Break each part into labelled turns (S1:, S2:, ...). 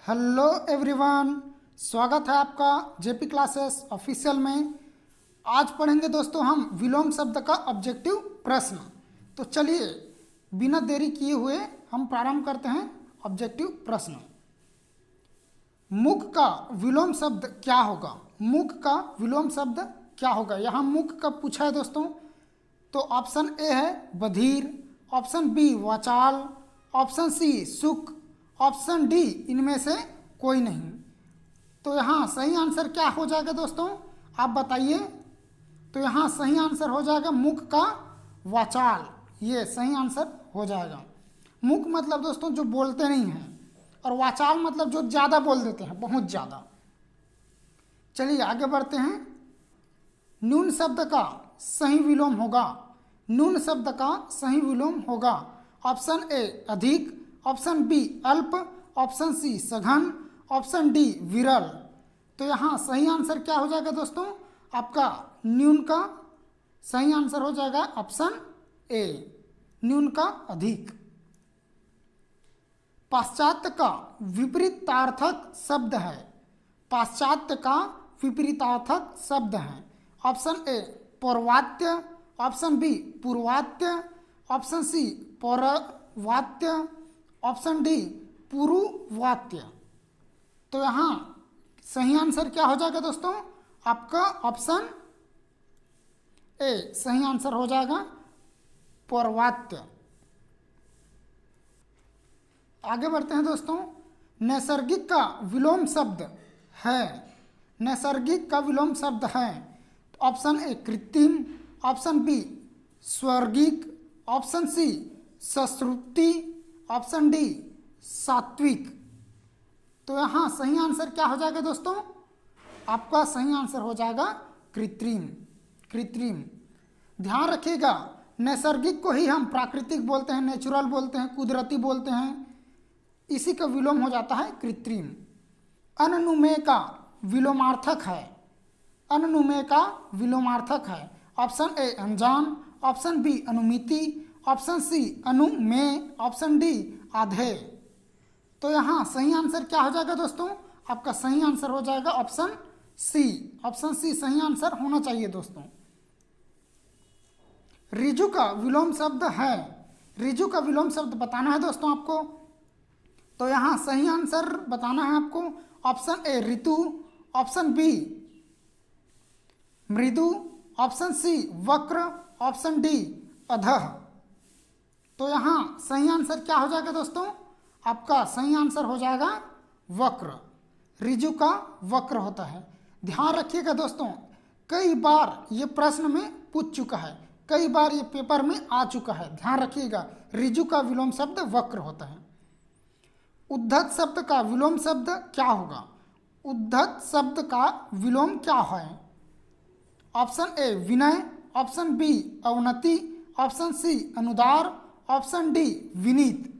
S1: Hello everyone, स्वागत है आपका जेपी क्लासेस ऑफिशियल में। आज पढ़ेंगे दोस्तों हम विलोम शब्द का ऑब्जेक्टिव प्रश्न। तो चलिए बिना देरी किए हुए हम प्रारंभ करते हैं ऑब्जेक्टिव प्रश्न। मुख का विलोम शब्द क्या होगा? मुख का विलोम शब्द क्या होगा? यहाँ मुख का पूछा है दोस्तों। तो ऑप्शन ए है बधिर, ऑप्शन बी वाचाल, ऑप्शन सी सुख, ऑप्शन डी इनमें से कोई नहीं। तो यहाँ सही आंसर क्या हो जाएगा दोस्तों, आप बताइए। तो यहाँ सही आंसर हो जाएगा मुख का वाचाल, ये सही आंसर हो जाएगा। मुख मतलब दोस्तों जो बोलते नहीं हैं, और वाचाल मतलब जो ज़्यादा बोल देते हैं, बहुत ज़्यादा। चलिए आगे बढ़ते हैं। न्यून शब्द का सही विलोम होगा, न्यून शब्द का सही विलोम होगा ऑप्शन ए अधिक, ऑप्शन बी अल्प, ऑप्शन सी सघन, ऑप्शन डी विरल। तो यहाँ सही आंसर क्या हो जाएगा दोस्तों, आपका न्यून का सही आंसर हो जाएगा ऑप्शन ए, न्यून का अधिक। पाश्चात्य का विपरीतार्थक शब्द है, पाश्चात्य का विपरीतार्थक शब्द है। ऑप्शन ए पौर्वात्य, ऑप्शन बी पूर्वात्य, ऑप्शन सी पौरवात्य, ऑप्शन डी पूर्ववात्य। तो यहाँ सही आंसर क्या हो जाएगा दोस्तों, आपका ऑप्शन ए सही आंसर हो जाएगा पौर्वात्य। आगे बढ़ते हैं दोस्तों। नैसर्गिक का विलोम शब्द है, नैसर्गिक का विलोम शब्द है। ऑप्शन ए कृत्रिम, ऑप्शन बी स्वर्गिक, ऑप्शन सी सश्रुति, ऑप्शन डी सात्विक। तो यहाँ सही आंसर क्या हो जाएगा दोस्तों, आपका सही आंसर हो जाएगा कृत्रिम, कृत्रिम। ध्यान रखिएगा, नैसर्गिक को ही हम प्राकृतिक बोलते हैं, नेचुरल बोलते हैं, कुदरती बोलते हैं, इसी का विलोम हो जाता है कृत्रिम। अनुमेय का विलोमार्थक है, अनुमेय का विलोमार्थक है। ऑप्शन ए अनजान, ऑप्शन बी अनुमिति, ऑप्शन सी अनुमेय, ऑप्शन डी आधेय। तो यहाँ सही आंसर क्या हो जाएगा दोस्तों, आपका सही आंसर हो जाएगा ऑप्शन सी, ऑप्शन सी सही आंसर होना चाहिए दोस्तों। रिजु का विलोम शब्द है, रिजु का विलोम शब्द बताना है दोस्तों आपको। तो यहाँ सही आंसर बताना है आपको। ऑप्शन ए ऋतु, ऑप्शन बी मृदु, ऑप्शन सी वक्र, ऑप्शन डी अधः। तो यहाँ सही आंसर क्या हो जाएगा दोस्तों, आपका सही आंसर हो जाएगा वक्र, ऋजु का वक्र होता है। ध्यान रखिएगा दोस्तों, कई बार ये प्रश्न में पूछ चुका है, कई बार ये पेपर में आ चुका है। ध्यान रखिएगा, ऋजु का विलोम शब्द वक्र होता है। उद्धत शब्द का विलोम शब्द क्या होगा, उद्धत शब्द का विलोम क्या है? ऑप्शन ए विनय, ऑप्शन बी अवनति, ऑप्शन सी अनुदार, ऑप्शन डी विनीत।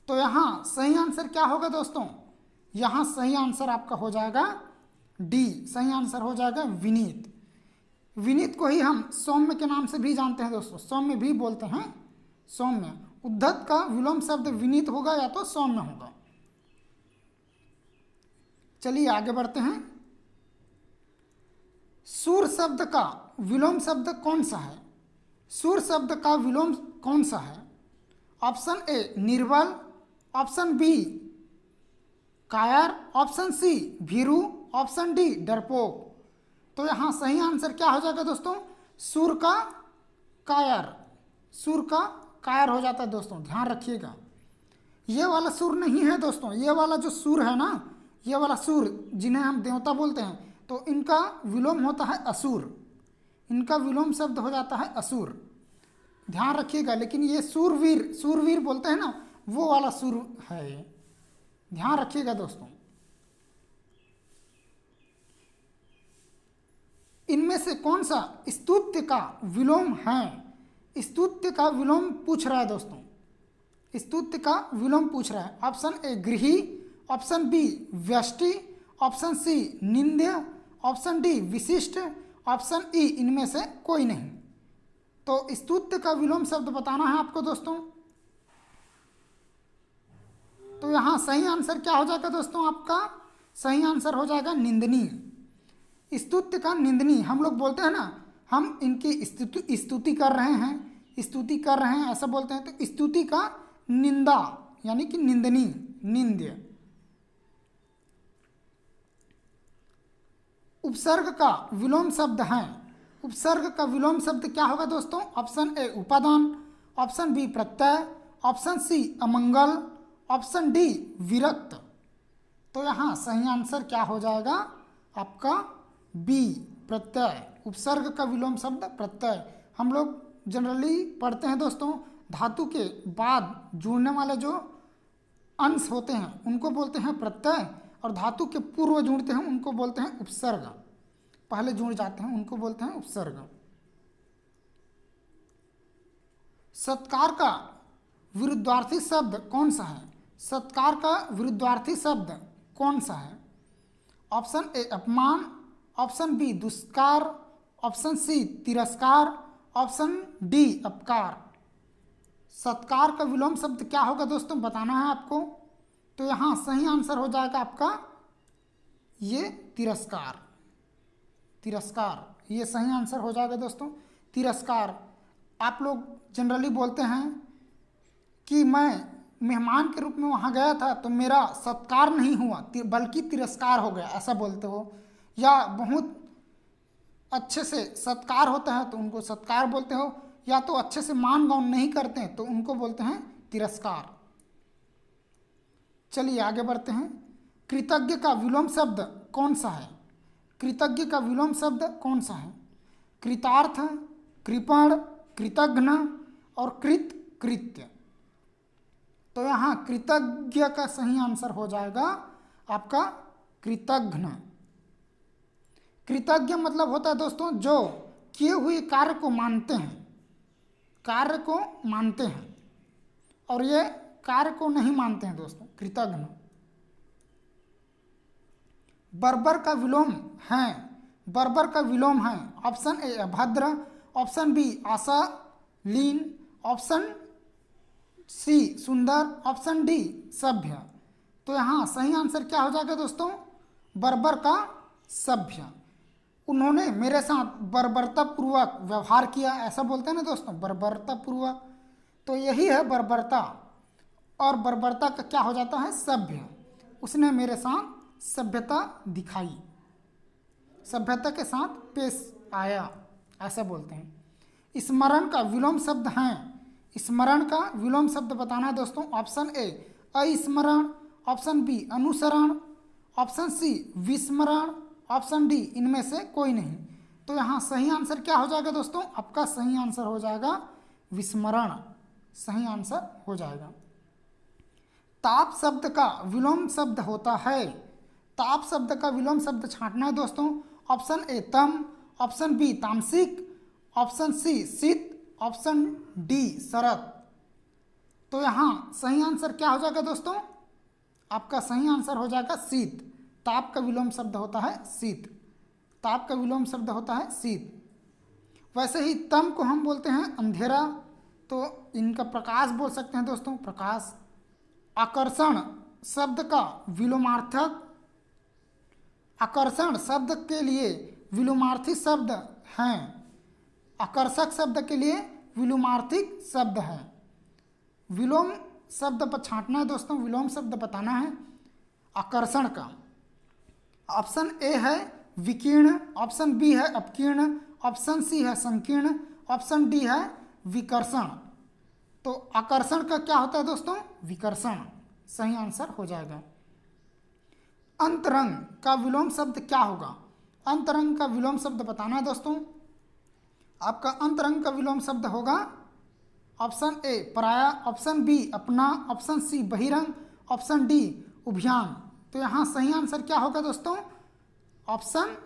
S1: तो यहाँ सही आंसर क्या होगा दोस्तों, यहाँ सही आंसर आपका हो जाएगा डी, सही आंसर हो जाएगा विनीत। विनीत को ही हम सौम्य के नाम से भी जानते हैं दोस्तों, सौम्य भी बोलते हैं, सौम्य। उद्धत का विलोम शब्द विनीत होगा या तो सौम्य होगा। चलिए आगे बढ़ते हैं। सूर शब्द का विलोम शब्द कौन सा है, सूर शब्द का विलोम कौन सा है? ऑप्शन ए निर्बल, ऑप्शन बी कायर, ऑप्शन सी भीरू, ऑप्शन डी डरपोक। तो यहाँ सही आंसर क्या हो जाएगा दोस्तों, सूर का कायर, सूर का कायर हो जाता है दोस्तों। ध्यान रखिएगा, ये वाला सूर नहीं है दोस्तों, ये वाला जो सूर है ना, ये वाला सूर जिन्हें हम देवता बोलते हैं, तो इनका विलोम होता है असुर, इनका विलोम शब्द हो जाता है असुर। ध्यान रखिएगा, लेकिन ये सूरवीर, सूरवीर बोलते हैं ना, वो वाला सूर है ये, ध्यान रखिएगा दोस्तों। इनमें से कौन सा स्तुत्य का विलोम है? स्तुत्य का विलोम पूछ रहा है दोस्तों, स्तुत्य का विलोम पूछ रहा है। ऑप्शन ए गृही, ऑप्शन बी व्यष्टि, ऑप्शन सी निंद्य, ऑप्शन डी विशिष्ट, ऑप्शन ई इनमें से कोई नहीं। तो स्तुत्य का विलोम शब्द बताना है आपको दोस्तों। तो यहाँ सही आंसर क्या हो जाएगा दोस्तों? आपका सही आंसर हो जाएगा निंदनीय। स्तुत्य का निंदनीय हम लोग बोलते हैं ना, हम इनकी स्तुति कर रहे हैं, स्तुति कर रहे हैं ऐसा बोलते हैं, तो स्तुति का निंदा यानी कि निंदनीय, निंद्य। उपसर्ग का विलोम शब्द है। उपसर्ग का विलोम शब्द क्या होगा दोस्तों? ऑप्शन ए उपादान, ऑप्शन बी प्रत्यय, ऑप्शन सी अमंगल, ऑप्शन डी विरक्त। तो यहाँ सही आंसर क्या हो जाएगा आपका? बी प्रत्यय। उपसर्ग का विलोम शब्द प्रत्यय। हम लोग जनरली पढ़ते हैं दोस्तों, धातु के बाद जुड़ने वाले जो अंश होते हैं उनको बोलते हैं प्रत्यय, और धातु के पूर्व जुड़ते हैं उनको बोलते हैं उपसर्ग। पहले जुड़ जाते हैं उनको बोलते हैं उपसर्ग। सत्कार का विरुद्धार्थी शब्द कौन सा है? सत्कार का विरुद्धार्थी शब्द कौन सा है? ऑप्शन ए अपमान, ऑप्शन बी दुष्कार, ऑप्शन सी तिरस्कार, ऑप्शन डी अपकार। सत्कार का विलोम शब्द क्या होगा दोस्तों? बताना है आपको। तो यहाँ सही आंसर हो जाएगा आपका ये तिरस्कार। तिरस्कार ये सही आंसर हो जाएगा दोस्तों, तिरस्कार। आप लोग जनरली बोलते हैं कि मैं मेहमान के रूप में वहाँ गया था तो मेरा सत्कार नहीं हुआ बल्कि तिरस्कार हो गया, ऐसा बोलते हो। या बहुत अच्छे से सत्कार होता है तो उनको सत्कार बोलते हो, या तो अच्छे से मान गाउन नहीं करते हैं तो उनको बोलते हैं तिरस्कार। चलिए आगे बढ़ते हैं। कृतज्ञ का विलोम शब्द कौन सा है? कृतज्ञ का विलोम शब्द कौन सा है? कृतार्थ, कृपण, कृतघ्न और कृत्य। तो यहाँ कृतज्ञ का सही आंसर हो जाएगा आपका कृतघ्न। कृतज्ञ मतलब होता है दोस्तों जो किए हुए कार्य को मानते हैं, कार्य को मानते हैं, और ये कार्य को नहीं मानते हैं दोस्तों, कृतघ्न। बर्बर का विलोम है। बर्बर का विलोम है ऑप्शन ए अभद्र, ऑप्शन बी आशालीन, ऑप्शन सी सुंदर, ऑप्शन डी सभ्य। तो यहाँ सही आंसर क्या हो जाएगा दोस्तों? बर्बर का सभ्य। उन्होंने मेरे साथ बर्बरतापूर्वक व्यवहार किया, ऐसा बोलते हैं ना दोस्तों, बर्बरतापूर्वक। तो यही है बर्बरता, और बर्बरता का क्या हो जाता है? सभ्य। उसने मेरे साथ सभ्यता दिखाई, सभ्यता के साथ पेश आया, ऐसा बोलते हैं। स्मरण का विलोम शब्द है। स्मरण का विलोम शब्द बताना है दोस्तों। ऑप्शन ए अस्मरण, ऑप्शन बी अनुसरण, ऑप्शन सी विस्मरण, ऑप्शन डी इनमें से कोई नहीं। तो यहाँ सही आंसर क्या हो जाएगा दोस्तों? आपका सही आंसर हो जाएगा विस्मरण, सही आंसर हो जाएगा। ताप शब्द का विलोम शब्द होता है। ताप शब्द का विलोम शब्द छांटना है दोस्तों। ऑप्शन ए तम, ऑप्शन बी तामसिक, ऑप्शन सी शीत, ऑप्शन डी शरत। तो यहाँ सही आंसर क्या हो जाएगा दोस्तों? आपका सही आंसर हो जाएगा शीत। ताप का विलोम शब्द होता है शीत। ताप का विलोम शब्द होता है शीत। वैसे ही तम को हम बोलते हैं अंधेरा, तो इनका प्रकाश बोल सकते हैं दोस्तों, प्रकाश। आकर्षण शब्द का विलोमार्थक, आकर्षण शब्द के लिए विलोमार्थी शब्द हैं। आकर्षक शब्द के लिए विलोमार्थिक शब्द है। विलोम शब्द पर छांटना है दोस्तों, विलोम शब्द बताना है आकर्षण का। ऑप्शन ए है विकीर्ण, ऑप्शन बी है अपकीर्ण, ऑप्शन सी है संकीर्ण, ऑप्शन डी है विकर्षण। तो आकर्षण का क्या होता है दोस्तों? विकर्षण, सही आंसर हो जाएगा। अंतरंग का विलोम शब्द क्या होगा? अंतरंग का विलोम शब्द बताना है दोस्तों। आपका अंतरंग का विलोम शब्द होगा ऑप्शन ए पराया, ऑप्शन बी अपना, ऑप्शन सी बहिरंग, ऑप्शन डी उभयान। तो यहाँ सही आंसर क्या होगा दोस्तों? ऑप्शन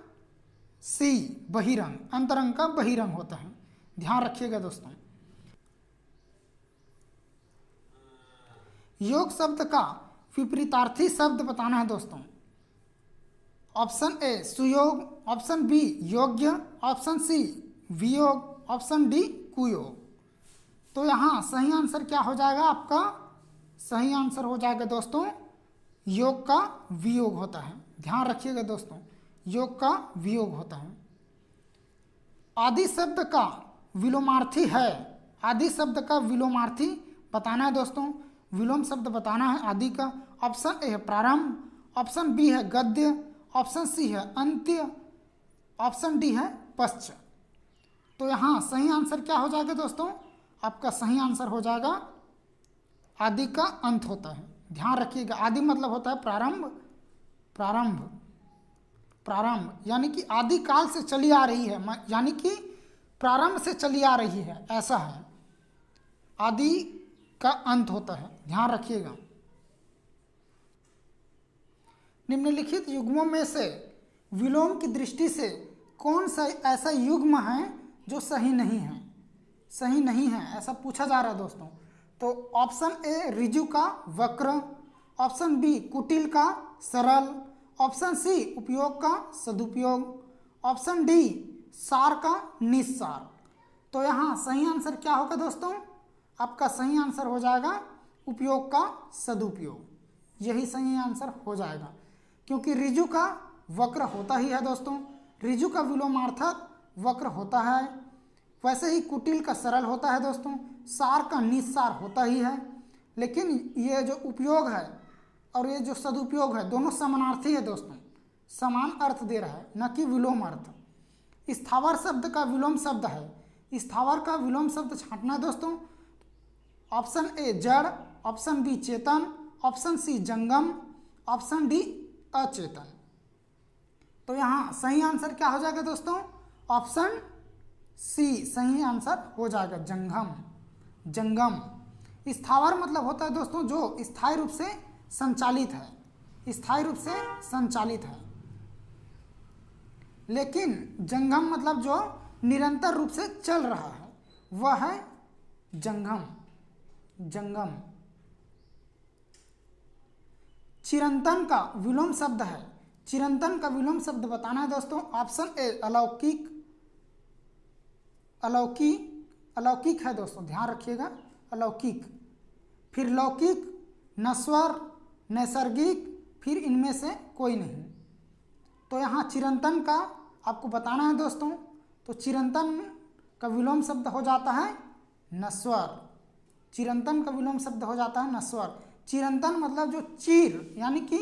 S1: सी बहिरंग। अंतरंग का बहिरंग होता है, ध्यान रखिएगा दोस्तों। योग शब्द का विपरीतार्थी शब्द बताना है दोस्तों। ऑप्शन ए सुयोग, ऑप्शन बी योग्य, ऑप्शन सी वियोग, ऑप्शन डी कुयोग। तो यहाँ सही आंसर क्या हो जाएगा आपका? सही आंसर हो जाएगा दोस्तों योग का वियोग होता है। ध्यान रखिएगा दोस्तों, योग का वियोग होता है। आदि शब्द का विलोमार्थी है। आदि शब्द का विलोमार्थी बताना है दोस्तों, विलोम शब्द बताना है आदि का। ऑप्शन ए है प्रारंभ, ऑप्शन बी है गद्य, ऑप्शन सी है अंत्य, ऑप्शन डी है पश्च। तो यहाँ सही आंसर क्या हो जाएगा दोस्तों? आपका सही आंसर हो जाएगा आदि का अंत होता है। ध्यान रखिएगा, आदि मतलब होता है प्रारंभ, प्रारंभ, प्रारंभ यानी कि आदि काल से चली आ रही है, यानी कि प्रारंभ से चली आ रही है, ऐसा है। आदि का अंत होता है, ध्यान रखिएगा। निम्नलिखित युग्मों में से विलोम की दृष्टि से कौन सा ऐसा युग्म है जो सही नहीं है? सही नहीं है ऐसा पूछा जा रहा है दोस्तों। तो ऑप्शन ए ऋजु का वक्र, ऑप्शन बी कुटिल का सरल, ऑप्शन सी उपयोग का सदुपयोग, ऑप्शन डी सार का निस्सार। तो यहाँ सही आंसर क्या होगा दोस्तों? आपका सही आंसर हो जाएगा उपयोग का सदुपयोग, यही सही आंसर हो जाएगा। क्योंकि ऋजु का वक्र होता ही है दोस्तों, ऋजु का विलोमार्थक वक्र होता है, वैसे ही कुटिल का सरल होता है दोस्तों, सार का निस्सार होता ही है। लेकिन ये जो उपयोग है और ये जो सदुपयोग है दोनों समानार्थी है दोस्तों, समान अर्थ दे रहा है, न कि विलोम अर्थ। स्थावर शब्द का विलोम शब्द है, स्थावर का विलोम शब्द छांटना है दोस्तों। ऑप्शन ए जड़, ऑप्शन बी चेतन, ऑप्शन सी जंगम, ऑप्शन डी अचेतन। तो यहाँ सही आंसर क्या हो जाएगा दोस्तों? ऑप्शन सी सही आंसर हो जाएगा, जंगम, जंगम। स्थावर मतलब होता है दोस्तों जो स्थायी रूप से संचालित है, स्थायी रूप से संचालित है। लेकिन जंगम मतलब जो निरंतर रूप से चल रहा है वह है जंगम, जंगम। चिरंतन का विलोम शब्द है, चिरंतन का विलोम शब्द बताना है दोस्तों। ऑप्शन ए अलौकिक, अलौकिक, अलौकिक है दोस्तों, ध्यान रखिएगा, अलौकिक। फिर लौकिक, नश्वर, नैसर्गिक, फिर इनमें से कोई नहीं। तो यहाँ चिरंतन का आपको बताना है दोस्तों। तो चिरंतन का विलोम शब्द हो जाता है नश्वर, चिरंतन का विलोम शब्द हो जाता है नश्वर। चिरंतन मतलब जो चीर यानी कि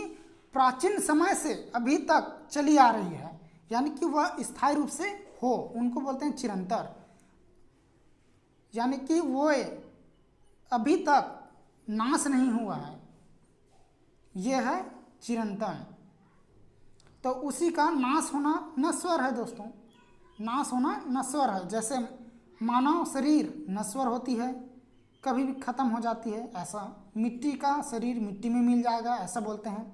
S1: प्राचीन समय से अभी तक चली आ रही है, यानी कि वह स्थायी रूप से हो, उनको बोलते हैं चिरंतर। यानी कि वो अभी तक नाश नहीं हुआ है, ये है चिरंतन। तो उसी का नाश होना नश्वर है दोस्तों, नाश होना नश्वर है। जैसे मानव शरीर नश्वर होती है, कभी भी खत्म हो जाती है, ऐसा मिट्टी का शरीर मिट्टी में मिल जाएगा, ऐसा बोलते हैं,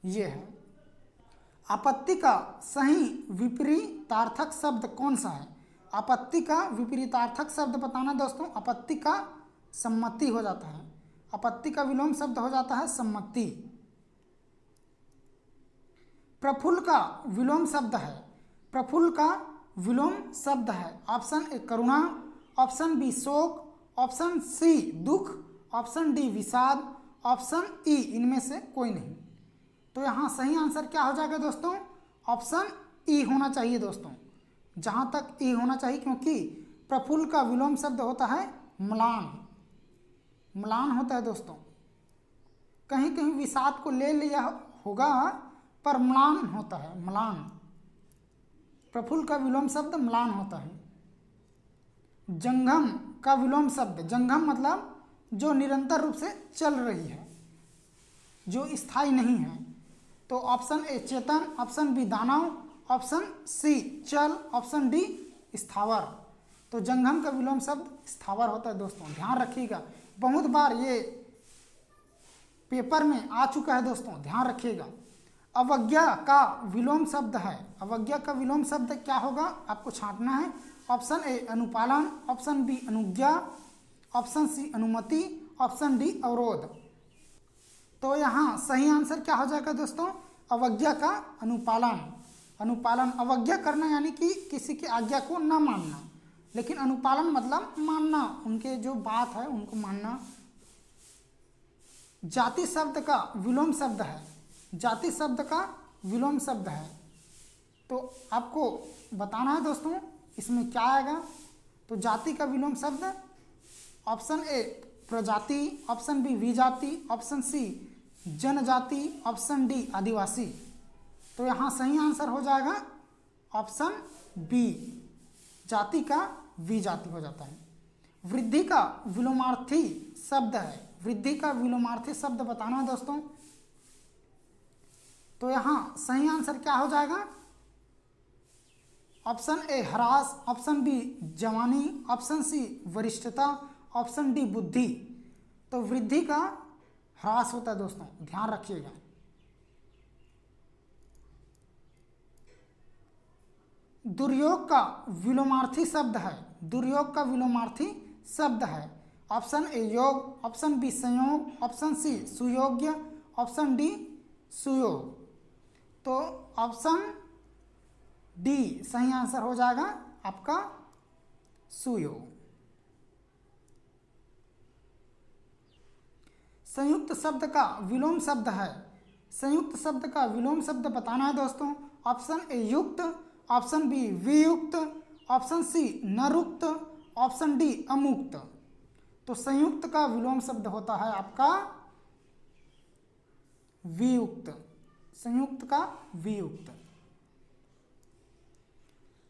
S1: ये है। आपत्ति का सही विपरीतार्थक शब्द कौन सा है? आपत्ति का विपरीतार्थक शब्द बताना दोस्तों। आपत्ति का सम्मति हो जाता है, आपत्ति का विलोम शब्द हो जाता है सम्मति। प्रफुल्ल का विलोम शब्द है, प्रफुल्ल का विलोम शब्द है। ऑप्शन ए करुणा, ऑप्शन बी शोक, ऑप्शन सी दुख, ऑप्शन डी विषाद, ऑप्शन ई इनमें से कोई नहीं। तो यहाँ सही आंसर क्या हो जाएगा दोस्तों? ऑप्शन ई होना चाहिए दोस्तों, जहाँ तक ई होना चाहिए, क्योंकि प्रफुल्ल का विलोम शब्द होता है म्लान, म्लान होता है दोस्तों। कहीं कहीं विषाद को ले लिया होगा पर म्लान होता है, म्लान। प्रफुल्ल का विलोम शब्द म्लान होता है। जंगम का विलोम शब्द, जंगम मतलब जो निरंतर रूप से चल रही है, जो स्थायी नहीं है। तो ऑप्शन ए चेतन, ऑप्शन बी दानव, ऑप्शन सी चल, ऑप्शन डी स्थावर। तो जंगम का विलोम शब्द स्थावर होता है दोस्तों, ध्यान रखिएगा। बहुत बार ये पेपर में आ चुका है दोस्तों, ध्यान रखिएगा। अवज्ञा का विलोम शब्द है, अवज्ञा का विलोम शब्द क्या होगा आपको छांटना है। ऑप्शन ए अनुपालन, ऑप्शन बी अनुज्ञा, ऑप्शन सी अनुमति, ऑप्शन डी अवरोध। तो यहाँ सही आंसर क्या हो जाएगा दोस्तों? अवज्ञा का अनुपालन। अनुपालन, अवज्ञा करना यानी कि किसी की आज्ञा को न मानना, लेकिन अनुपालन मतलब मानना, उनके जो बात है उनको मानना, जाति शब्द का विलोम शब्द है, जाति शब्द का विलोम शब्द है। तो आपको बताना है दोस्तों इसमें क्या आएगा। तो जाति का विलोम शब्द ऑप्शन ए प्रजाति, ऑप्शन बी विजाति, ऑप्शन सी जनजाति, ऑप्शन डी आदिवासी। तो यहाँ सही आंसर हो जाएगा ऑप्शन बी, जाति का विजाति हो जाता है। वृद्धि का विलोमार्थी शब्द है, वृद्धि का विलोमार्थी शब्द बताना है दोस्तों। तो यहाँ सही आंसर क्या हो जाएगा, ऑप्शन ए ह्रास, ऑप्शन बी जवानी, ऑप्शन सी वरिष्ठता, ऑप्शन डी बुद्धि। तो वृद्धि का ह्रास होता है दोस्तों, ध्यान रखिएगा। दुर्योग का विलोमार्थी शब्द है, दुर्योग का विलोमार्थी शब्द है। ऑप्शन ए योग, ऑप्शन बी संयोग, ऑप्शन सी सुयोग्य, ऑप्शन डी सुयोग। तो ऑप्शन डी सही आंसर हो जाएगा आपका सुयोग। संयुक्त शब्द का विलोम शब्द है, संयुक्त शब्द का विलोम शब्द बताना है दोस्तों। ऑप्शन ए युक्त, ऑप्शन बी वियुक्त, ऑप्शन सी नरुक्त, ऑप्शन डी अमुक्त। तो संयुक्त का विलोम शब्द होता है आपका वियुक्त, संयुक्त का वियुक्त।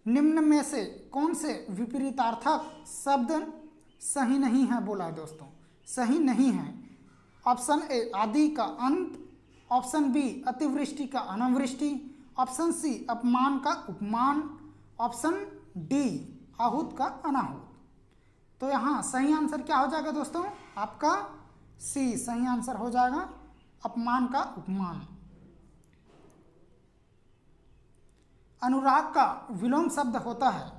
S1: निम्न में से कौन से विपरीतार्थक शब्द सही नहीं है बोला है दोस्तों, सही नहीं है। ऑप्शन ए आदि का अंत, ऑप्शन बी अतिवृष्टि का अनावृष्टि, ऑप्शन सी अपमान का उपमान, ऑप्शन डी आहूत का अनाहूत। तो यहाँ सही आंसर क्या हो जाएगा दोस्तों, आपका सी सही आंसर हो जाएगा, अपमान का उपमान। अनुराग का विलोम शब्द होता है,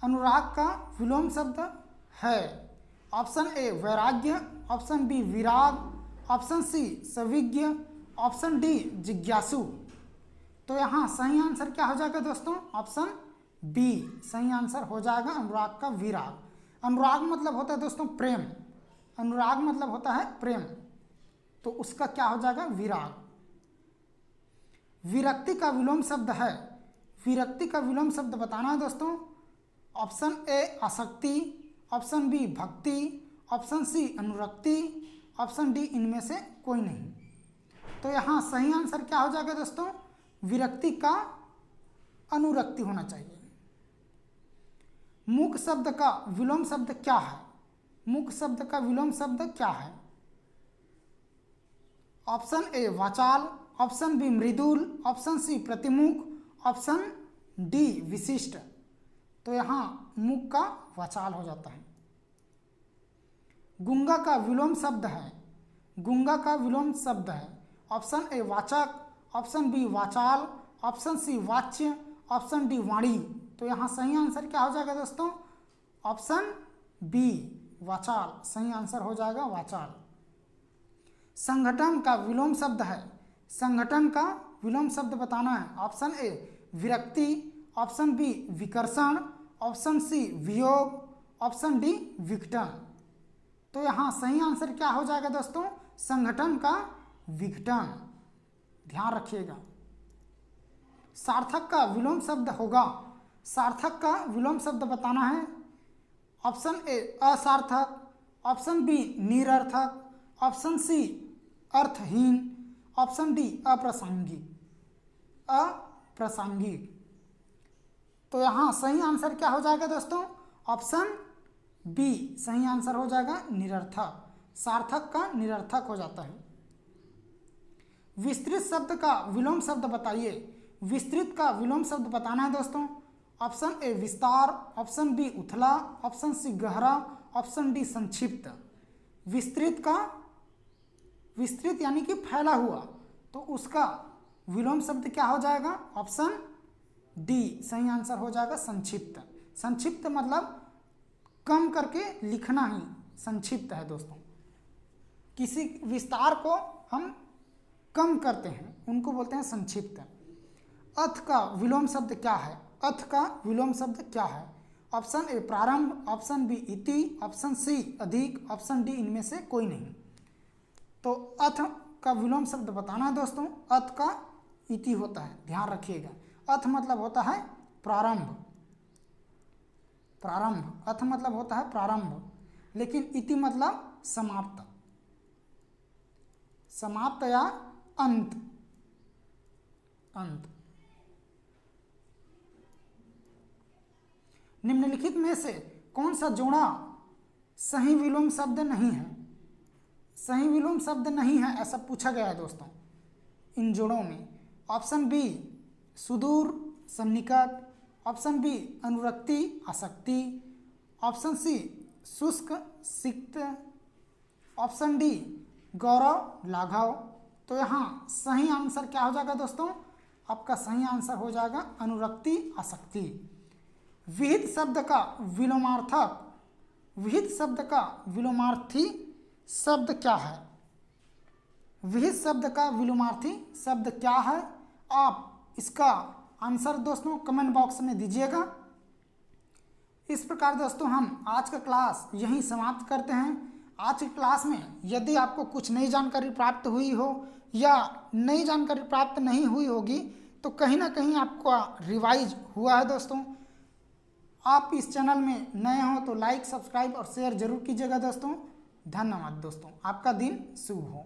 S1: अनुराग का विलोम शब्द है। ऑप्शन ए वैराग्य, ऑप्शन बी विराग, ऑप्शन सी सविज्ञ, ऑप्शन डी जिज्ञासु। तो यहाँ सही आंसर क्या हो जाएगा दोस्तों, ऑप्शन बी सही आंसर हो जाएगा अनुराग का विराग। अनुराग मतलब होता है दोस्तों प्रेम, अनुराग मतलब होता है प्रेम, तो उसका क्या हो जाएगा विराग। विरक्ति का विलोम शब्द है, विरक्ति का विलोम शब्द बताना है दोस्तों। ऑप्शन ए आसक्ति, ऑप्शन बी भक्ति, ऑप्शन सी अनुरक्ति, ऑप्शन डी इनमें से कोई नहीं। तो यहाँ सही आंसर क्या हो जाएगा दोस्तों, विरक्ति का अनुरक्ति होना चाहिए। मूक शब्द का विलोम शब्द क्या है, मूक शब्द का विलोम शब्द क्या है। ऑप्शन ए वाचाल, ऑप्शन बी मृदुल, ऑप्शन सी प्रतिमुख, ऑप्शन डी विशिष्ट। तो यहाँ मूक का वाचाल हो जाता है। गूंगा का विलोम शब्द है, गूंगा का विलोम शब्द है। ऑप्शन ए वाचक, ऑप्शन बी वाचाल, ऑप्शन सी वाच्य, ऑप्शन डी वाणी। तो यहाँ सही आंसर क्या हो जाएगा दोस्तों, ऑप्शन बी वाचाल सही आंसर हो जाएगा वाचाल। संगठन का विलोम शब्द है, संगठन का विलोम शब्द बताना है। ऑप्शन ए विरक्ति, ऑप्शन बी विकर्षण, ऑप्शन सी वियोग, ऑप्शन डी विघटन। तो यहाँ सही आंसर क्या हो जाएगा दोस्तों, संगठन का विघटन, ध्यान रखिएगा। सार्थक का विलोम शब्द होगा, सार्थक का विलोम शब्द बताना है। ऑप्शन ए असार्थक, ऑप्शन बी निरर्थक, ऑप्शन सी अर्थहीन, ऑप्शन डी अप्रासंगिक, अप्रासंगिक। तो यहाँ सही आंसर क्या हो जाएगा दोस्तों, ऑप्शन बी सही आंसर हो जाएगा निरर्थक, सार्थक का निरर्थक हो जाता है। विस्तृत शब्द का विलोम शब्द बताइए, विस्तृत का विलोम शब्द बताना है दोस्तों। ऑप्शन ए विस्तार, ऑप्शन बी उथला, ऑप्शन सी गहरा, ऑप्शन डी संक्षिप्त। विस्तृत का, विस्तृत यानी कि फैला हुआ, तो उसका विलोम शब्द क्या हो जाएगा, ऑप्शन डी सही आंसर हो जाएगा संक्षिप्त। संक्षिप्त मतलब कम करके लिखना ही संक्षिप्त है दोस्तों। किसी विस्तार को हम कम करते हैं उनको बोलते हैं संक्षिप्त। अथ का विलोम शब्द क्या है, अथ का विलोम शब्द क्या है। ऑप्शन ए प्रारंभ, ऑप्शन बी इति, ऑप्शन सी अधिक, ऑप्शन डी इनमें से कोई नहीं। तो अथ का विलोम शब्द बताना है दोस्तों। अथ का इति होता है, ध्यान रखिएगा। अथ मतलब होता है प्रारंभ, प्रारंभ। अथ मतलब होता है प्रारंभ, लेकिन इति मतलब समाप्त, समाप्त या अंत, अंत। निम्नलिखित में से कौन सा जोड़ा सही विलोम शब्द नहीं है? सही विलोम शब्द नहीं है ऐसा पूछा गया है दोस्तों इन जोड़ों में। ऑप्शन बी सुदूर सन्निकट, ऑप्शन बी अनुरक्ति आसक्ति, ऑप्शन सी शुष्क सिक्त, ऑप्शन डी गौरव लाघव। तो यहाँ सही आंसर क्या हो जाएगा दोस्तों? आपका सही आंसर हो जाएगा अनुरक्ति आसक्ति। विहित शब्द का विलोमार्थक, विहित शब्द का विलोमार्थी शब्द क्या है? विहित शब्द का विलोमार्थी शब्द क्या है? आप इसका आंसर दोस्तों कमेंट बॉक्स में दीजिएगा। इस प्रकार दोस्तों हम आज का क्लास यहीं समाप्त करते हैं। आज की क्लास में यदि आपको कुछ नई जानकारी प्राप्त हुई हो या नई जानकारी प्राप्त नहीं हुई होगी तो कहीं ना कहीं आपका रिवाइज हुआ है दोस्तों। आप इस चैनल में नए हो तो लाइक, सब्सक्राइब और शेयर जरूर कीजिएगा दोस्तों। धन्यवाद दोस्तों, आपका दिन शुभ हो।